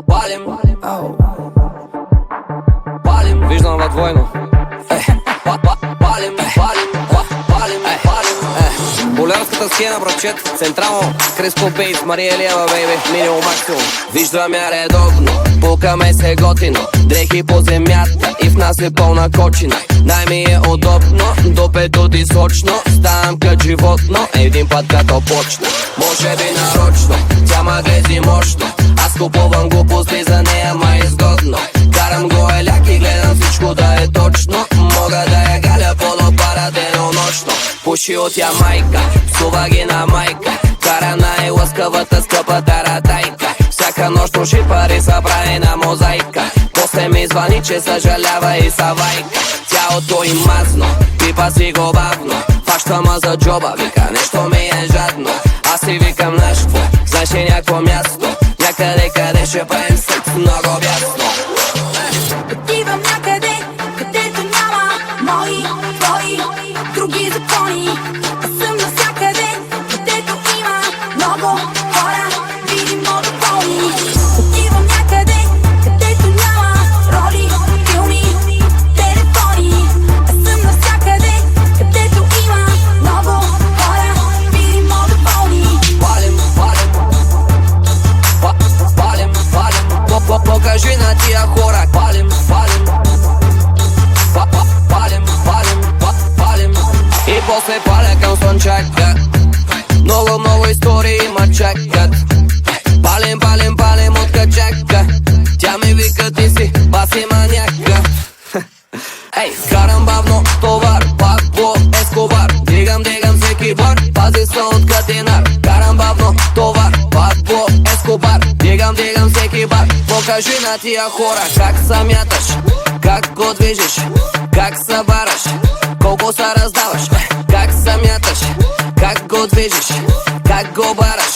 Палим, палим, виждам във двойно. Палим, палим. Болярската схема, братчет. Централно, Криско Бейс, Мария Елиева, бейби, минимум максимум. Виждам я редовно, пукаме се готино. Дрехи по земята и в нас е пълна кочина. Най-ми е удобно, до петоти сочно. Ставам като животно, един път като почна. Може би нарочно, тя ма грези мощно. Аз купувам глупости за нея, ма изгодно. Карам го еляк и гледам всичко да е точно. Мога да я галя полупара денонощно. Пуши от Ямайка, псува ги на майка. Кара най-лъскавата скъпа таратайка. Всяка нощ троши пари са прави на мозайка. После ми звъни, че съжалява и савайка. Тялото им мазно, пипа си го бавно. Фаща ма за джоба, вика нещо ми е жадно. Аз си викам нещо, знаеш ли някакво място? Някъде къде ще правим секс много бясно. Отивам някъде, където няма мои, твои, други закони. Аз съм навсякъде, където има много хора, видимо доволни. Отивам някъде, където няма роли, филми, телефони. Аз съм навсякъде, където има много хора, видимо доволни. Палим, покажи на тия хора. Палим. И после паля към слънчака. Много истории ма чакат. Палим от качака. Тя ми вика ти си баси маняка. Ей, карам бавно товар, Пабло Ескобар. Дигам всеки бар, пази се от катинар. Карам бавно товар, Пабло Ескобар. Дигам всеки бар. Покажи на тия хора как се мяташ, как го движиш, как се бараш, колко се раздаваш. Как се мяташ, как го движиш, как го бараш,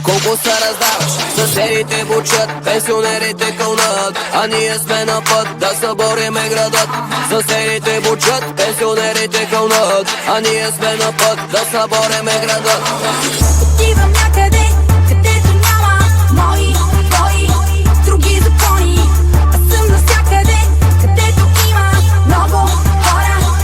колко се раздаваш. Съседите бучат, пенсионерите кълнат, а ние сме на път да събориме градът. Съседите бучат, пенсионерите кълнат, а ние сме на път да събориме градът.